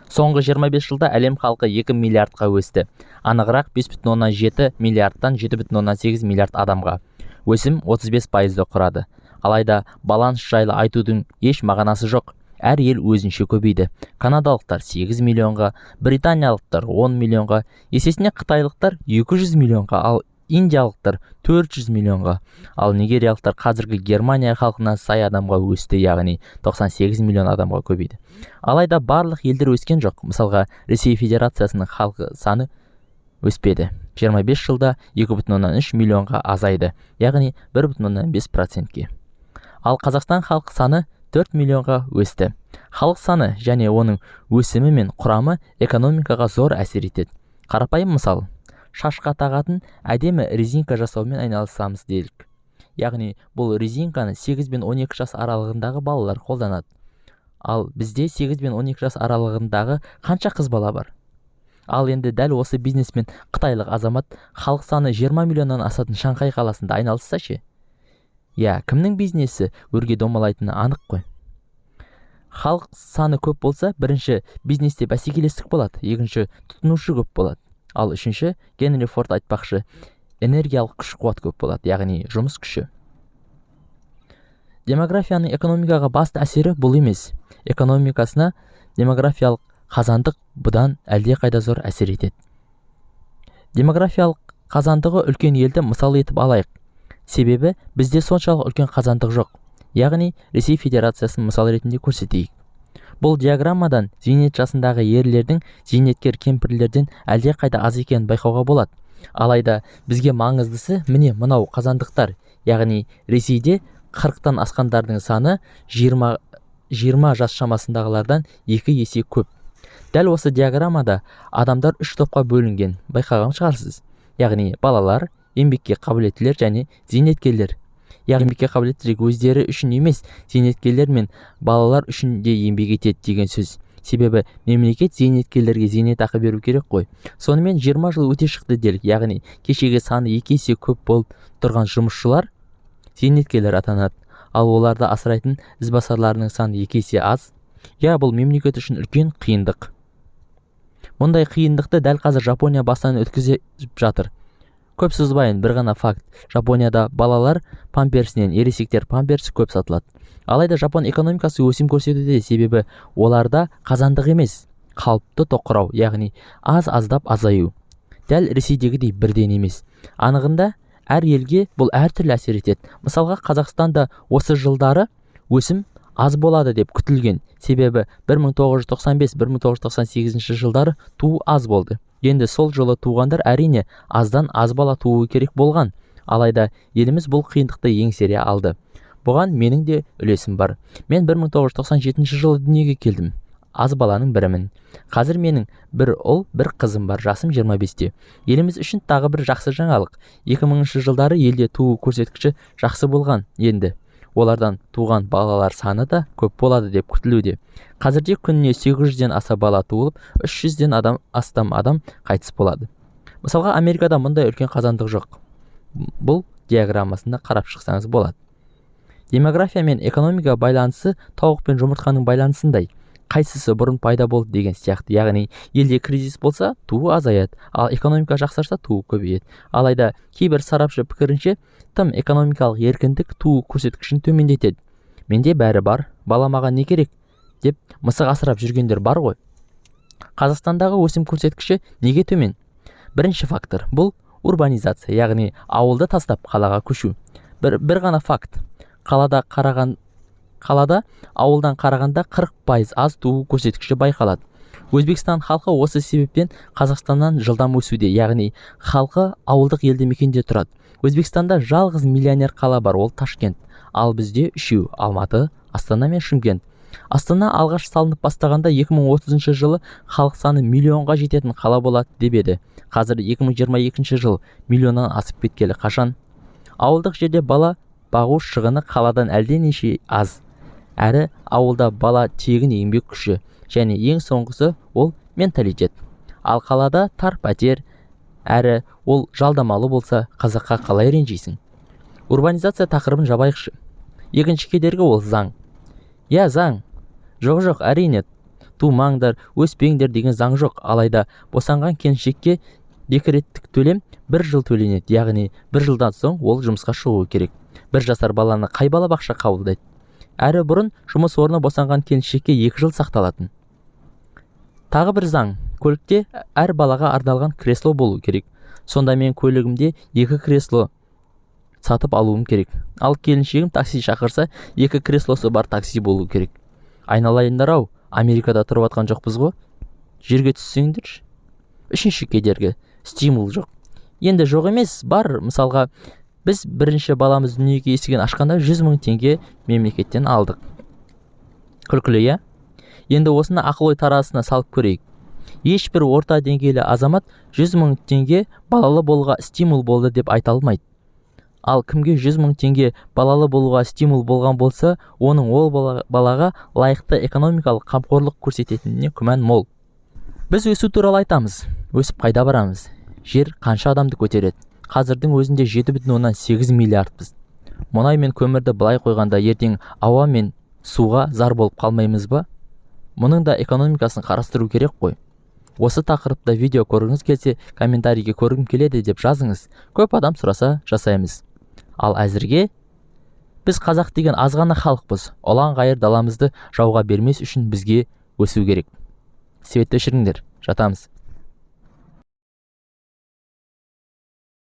Соңғы 25 жылда әлем халқы 2 миллиардқа өсті. Анығырақ 5,7 миллиардтан 7,8 миллиард адамға. Өсім 35%-ді құрады. Алайда баланс жайлы айтудың еш мағынасы жоқ. Әр ел өзінше көбейді. Канадалықтар 8 миллионға, британиялықтар 10 миллионға, есесіне қытайлықтар 200 миллионға, ал индиялықтар 400 миллионға. Ал нигериялықтар қазіргі Германия халқына сай адамға өсті, яғни 98 миллион адамға көбейді. Алайда барлық елдер өскен жоқ. Мысалға, Ресей Федерациясының халқы саны өспеді. 25 жылда 2,3 миллионға азайды, яғни 1,5%-ке. Ал Қазақстан халық саны 4 миллионға өсті. Халық саны және оның өсімі мен құрамы экономикаға зор әсер етеді. Қарапайым мысал, шашқа тағатын әдемі резинка жасаумен айналысамыз делік. Яғни бұл резинканы 8 бен 12 жас аралығындағы балалар қолданады. Ал бізде 8 бен 12 жас аралығындағы қанша қыз бала бар? Ал енді дәл осы бизнесмен қытайлық азамат халық саны 20 миллионнан асатын Шанхай қаласында айналысса ше? Кімнің бизнесі өрге домалайтыны анық қой. Халық саны көп болса, бірінші бизнесте бәсекелестік болады, екінші тұтынушы көп болады. Ал үшінші, Генри Форд айтпақшы, энергиялық күш-қуат көп болады, яғни жұмыс күші. Демографияның экономикаға басты әсері бұл емес. Экономикасына демографиялық қазандық бұдан әлде қайда зор әсер етеді. Демографиялық қазандығы үлкен елді мысал етіп алайық. Себебі бізде соншалық үлкен қазандық жоқ. Яғни Ресей Федерациясын мысал ретінде көрсетейік. Бұл диаграммадан зейнет жасындағы ерлердің зейнеткер кемпірлерден әлде қайда аз екенін байқауға болады. Алайда бізге маңыздысы міне мынау қазандықтар. Яғни Ресейде 40-тан асқандардың саны 20 жас шамасындағылардан 2 есе көп. Дәл осы диаграммада адамдар 3 топқа бөлінген, байқаған шығарсыз. Яғни балалар, еңбекке қабілеттілер және зейнеткерлер. Яғни еңбекке қабілеттілер өздері үшін емес, зейнеткерлер мен балалар үшін де еңбек етеді деген сөз. Себебі мемлекет зейнеткерлерге зейнетақы беру керек қой. Сонымен 20 жыл өте шықты делік. Яғни кешегі саны 2 есе көп болып тұрған жұмысшылар зейнеткерлер атанады. Ал оларды асырайтын ізбасарларының саны 2 есе аз. Бұл мемлекет үшін үлкен қиындық. Мұндай қиындықты дәл қазір Жапония бастан өткізіп жатыр. Көп созбайын, бір ғана факт. Жапонияда балалар памперсінен ересектер памперсі көп сатылады. Алайда Жапон экономикасы өсім көрсетуде, себебі оларда қазандық емес, қалыпты тоқырау, яғни аз-аздап азаю. Дәл Ресейдегідей бірден емес. Анығында әр елге бұл әртүрлі әсер етеді. Мысалға, Қазақстанда осы жылдары өсім аз болады деп күтілген. Себебі 1995-1998 жылдары туу аз болды. Енді сол жылы туғандар әрине аздан аз бала тууы керек болған. Алайда еліміз бұл қиындықты еңсере алды. Бұған менің де үлесім бар. Мен 1997 жылы дүниеге келдім. Аз баланың бірімін. Қазір менің бір ұл, бір қызым бар, жасым 25-те. Еліміз үшін тағы бір жақсы жаңалық. 2000 жылдары елде туу көрсеткіші жақсы болған. Енді олардан туған балалар саны да көп болады деп күтілуде. Қазірде күніне 800-ден аса бала туылып, 300-ден астам адам қайтыс болады. Мысалға, Америкада мұндай үлкен қазандық жоқ. Бұл диаграммасында қарап шықсаңыз болады. Демография мен экономика байланысы тауық пен жұмыртқаның байланысындай. Қайсысы бұрын пайда болды деген сияқты. Яғни елде кризис болса, туу азаяды, ал экономика жақсарса, туу көбейеді. Алайда кейбір сарапшы пікірінше, тым экономикалық еркіндік туу көрсеткішін төмендетеді. Менде бәрі бар, бала маған не керек деп мысық асырап жүргендер бар ғой. Қазақстандағы өсім көрсеткіші неге төмен? Бірінші фактор бұл урбанизация, яғни ауылды тастап қалаға көшу. Бір ғана факт. Қалада ауылдан қарағанда 40% аз туу көрсеткіші байқалады. Өзбекстан халқы осы себептен Қазақстаннан жылдам өсуде, яғни халқы ауылдық елді мекенде тұрады. Өзбекстанда жалғыз миллионер қала бар, ол Ташкент. Ал бізде 3, Алматы, Астана мен Шымкент. Астана алғаш салынып бастағанда 2030 жылы халық саны миллионға жететін қала болады деп еді. Қазір 2022 жыл миллионнан асып кеткелі қашан? Ауылдық жерде бала бағу шығыны қаладан әлденеше аз. Әрі ауылда бала тегін еңбек күші, және ең соңғысы ол менталитет. Ал қалада тар пәтер, әрі ол жалдамалы болса, қазаққа қалай ренжисің? Урбанизация тақырыбын жабайықшы. Екінші кедергі ол заң. Заң. Жоқ, әрине. тумаңдар, өспеңдер деген заң жоқ. Алайда босанған келіншекке декреттік төлем 1 жыл төленеді, яғни 1 жылдан соң ол жұмысқа шығуы керек. 1 жасар баланы қай балабақша қабылдайды? Әрі бұрын жұмыс орны босанған келіншекке 2 жыл сақталатын. Тағы бір заң, көлікте әр балаға арналған кресло болу керек. Сонда мен көлігімде 2 кресло сатып алуым керек. Ал келіншегім такси шақырса, 2 креслосы бар такси болу керек. Айналайындар-ау, Америкада тұрып атқан жоқпыз ғой. Жерге түссеңдер. 3-ші кедергі, стимул жоқ. Енді жоқ емес, бар. Мысалға, біз бірінші баламыз дүниеге есігін ашқанда 100 000 теңге мемлекеттен алдық. Күлкілі, иә? Енді осыны ақыл ой тарасына салып көрейік. Ешбір орта деңгейлі азамат 100 000 теңге балалы болуға стимул болды деп айта алмайды. Ал кімге 100 000 теңге балалы болуға стимул болған болса, оның ол балаға лайықты экономикалық қамқорлық көрсететініне күмән мол. Біз өсу туралы айтамыз. Өсіп қайда барамыз? Жер қанша адамды көтереді? Қазірдің өзінде 7,8 миллиардпыз. Мұнай мен көмірді былай қойғанда ертең ауа мен суға зар болып қалмаймыз ба? Мұның да экономикасын қарастыру керек қой. Осы тақырыпта видео көргіңіз келсе, комментарийге көргім келеді деп жазыңыз. Көп адам сұраса жасаймыз. Ал әзірге біз қазақ деген аз ғана халықпыз. Олан ғайыр даламызды жауға бермес үшін бізге өсу керек. Светті өшіріңдер, жатамыз.